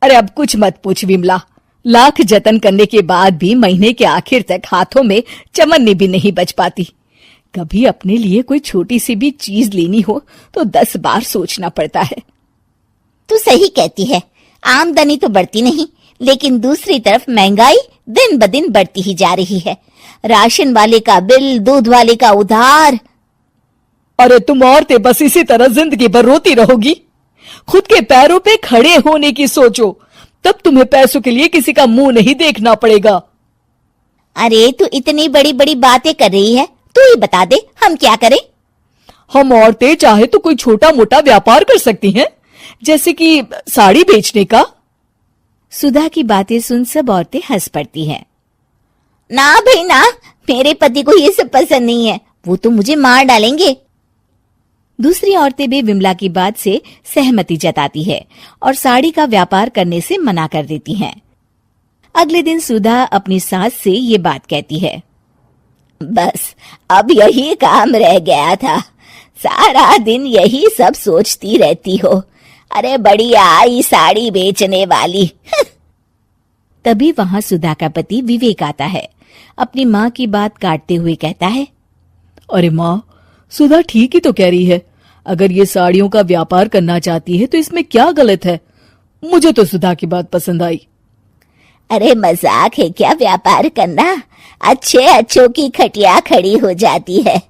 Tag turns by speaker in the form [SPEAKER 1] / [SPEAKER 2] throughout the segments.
[SPEAKER 1] अरे अब कुछ मत पूछ विमला, लाख जतन करने के बाद भी महीने के आखिर तक हाथों में चमन्नी भी नहीं बच पाती। कभी अपने लिए कोई छोटी सी भी चीज लेनी हो तो 10 बार सोचना पड़ता है।
[SPEAKER 2] तू सही कहती है, आमदनी तो बढ़ती नहीं, लेकिन दूसरी तरफ महंगाई दिन ब दिन बढ़ती ही जा रही है। राशन वाले का बिल, दूध वाले का उधार।
[SPEAKER 1] अरे तुम औरतें बस इसी तरह जिंदगी भर रोती रहोगी। खुद के पैरों पे खड़े होने की सोचो, तब तुम्हें पैसों के लिए किसी का मुंह नहीं देखना पड़ेगा।
[SPEAKER 2] अरे तू इतनी बड़ी बड़ी बातें कर रही है, तू ही बता दे हम क्या करें।
[SPEAKER 1] हम औरतें चाहे तो कोई छोटा मोटा व्यापार कर सकती हैं, जैसे कि साड़ी बेचने का।
[SPEAKER 3] सुधा की बातें सुन सब औरतें हंस पड़ती हैं।
[SPEAKER 2] ना भाई ना, मेरे पति को ये सब पसंद नहीं है, वो तो मुझे मार डालेंगे।
[SPEAKER 3] दूसरी औरतें भी विमला की बात से सहमति जताती है और साड़ी का व्यापार करने से मना कर देती हैं। अगले दिन सुधा अपनी सास से ये बात कहती है।
[SPEAKER 2] बस अब यही काम रह गया था, सारा दिन यही सब सोचती रहती हो। अरे बढ़िया आई साड़ी बेचने वाली।
[SPEAKER 3] तभी वहां सुधा का पति विवेक आता है। अपनी माँ की बात काटते हुए कहता है,
[SPEAKER 1] अरे माँ, सुधा ठीक ही तो कह रही है। अगर ये साड़ियों का व्यापार करना चाहती है तो इसमें क्या गलत है। मुझे तो सुधा की बात पसंद आई।
[SPEAKER 2] अरे मजाक है क्या व्यापार करना? अच्छे अच्छों की खटिया खड़ी हो जाती है।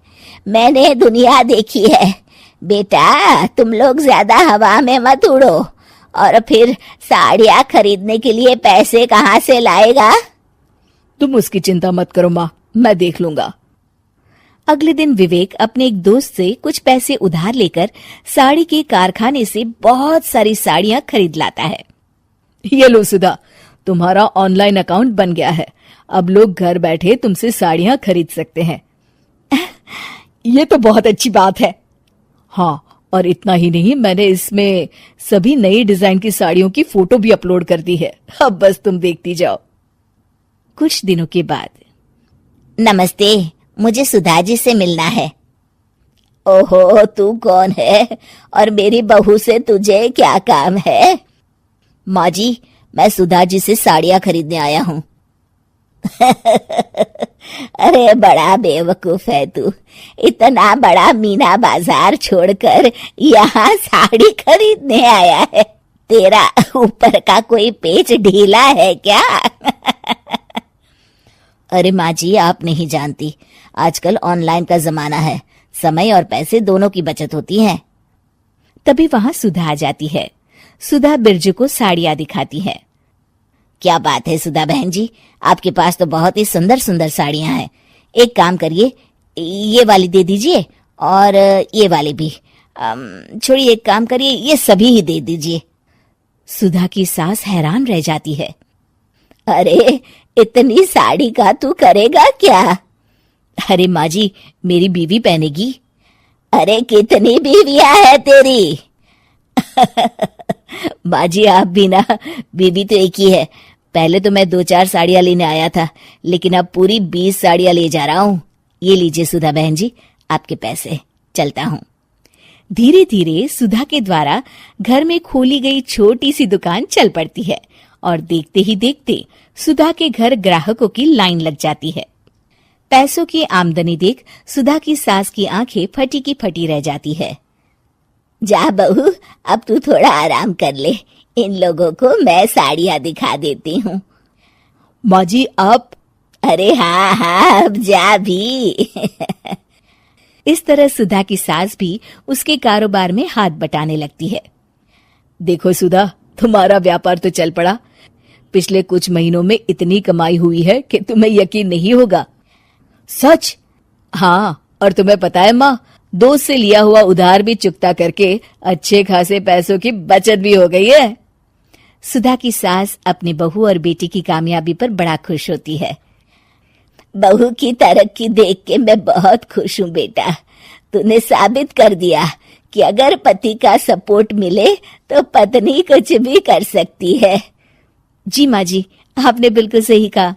[SPEAKER 2] मैंने दुनिया देखी है। बेटा तुम लोग ज्यादा हवा में मत उड़ो, और फिर साड़ियाँ खरीदने के लिए पैसे कहाँ से लाएगा?
[SPEAKER 1] तुम उसकी चिंता मत करो माँ, मैं देख लूंगा।
[SPEAKER 3] अगले दिन विवेक अपने एक दोस्त से कुछ पैसे उधार लेकर साड़ी के कारखाने से बहुत सारी साड़ियां खरीद लाता है।
[SPEAKER 1] ये लो सुधा, तुम्हारा ऑनलाइन अकाउंट बन गया है। अब लोग घर बैठे तुमसे साड़ियां खरीद सकते हैं। ये तो बहुत अच्छी बात है। हाँ, और इतना ही नहीं, मैंने इसमें सभी नई डिजाइन की साड़ियों की फोटो भी अपलोड कर दी है। अब बस तुम देखती जाओ।
[SPEAKER 3] कुछ दिनों के बाद,
[SPEAKER 2] नमस्ते, मुझे सुधा जी से मिलना है। ओहो, तू कौन है और मेरी बहू से तुझे क्या काम है? माँ जी, मैं सुधा जी से साड़ियाँ खरीदने आया हूँ। अरे बड़ा बेवकूफ है तू, इतना बड़ा मीना बाजार छोड़कर यहाँ साड़ी खरीदने आया है। तेरा ऊपर का कोई पेच ढीला है क्या? अरे माँ जी, आप नहीं जानती, आजकल ऑनलाइन का जमाना है, समय और पैसे दोनों की बचत होती है।
[SPEAKER 3] तभी वहां सुधा आ जाती है। सुधा बिरजू को साड़ियां दिखाती है।
[SPEAKER 2] क्या बात है सुधा बहन जी, आपके पास तो बहुत ही सुंदर सुंदर साड़ियां हैं। एक काम करिए, ये वाली दे दीजिए और ये वाली भी। छोड़िए, एक काम करिए, ये सभी ही दे दीजिए।
[SPEAKER 3] सुधा की सास हैरान रह जाती है।
[SPEAKER 2] अरे इतनी साड़ी का तू करेगा क्या?
[SPEAKER 3] अरे माँ जी, मेरी बीवी पहनेगी।
[SPEAKER 2] अरे कितनी बीवियां है तेरी?
[SPEAKER 3] माँ जी, आप भी ना, बीवी तो एक ही है। पहले तो मैं 2-4 साड़ियां लेने आया था, लेकिन अब पूरी 20 साड़ियां ले जा रहा हूँ। ये लीजिए सुधा बहन जी, आपके पैसे, चलता हूँ। धीरे धीरे सुधा के द्वारा घर में खोली गई छोटी सी दुकान चल पड़ती है और देखते ही देखते सुधा के घर ग्राहकों की लाइन लग जाती है। पैसों की आमदनी देख सुधा की सास की आंखें फटी की फटी रह जाती है।
[SPEAKER 2] जा बहू, अब तू थोड़ा आराम कर ले, इन लोगों को मैं साड़ियां दिखा देती हूँ।
[SPEAKER 1] माँ जी आप?
[SPEAKER 2] अरे हाँ हाँ, अब जा भी।
[SPEAKER 3] इस तरह सुधा की सास भी उसके कारोबार में हाथ बटाने लगती है।
[SPEAKER 1] देखो सुधा, तुम्हारा व्यापार तो चल पड़ा। पिछले कुछ महीनों में इतनी कमाई हुई है कि तुम्हें यकीन नहीं होगा।
[SPEAKER 3] सच?
[SPEAKER 1] हाँ, और तुम्हें पता है माँ, दोस्त से लिया हुआ उधार भी चुकता करके अच्छे खासे पैसों की बचत भी हो गई है।
[SPEAKER 3] सुधा की सास अपनी बहू और बेटी की कामयाबी पर बड़ा खुश होती है।
[SPEAKER 2] बहू की तरक्की देख के मैं बहुत खुश हूँ बेटा। तूने साबित कर दिया कि अगर पति का सपोर्ट मिले तो पत्नी कुछ भी कर सकती है।
[SPEAKER 3] जी माँ जी, आपने बिल्कुल सही कहा।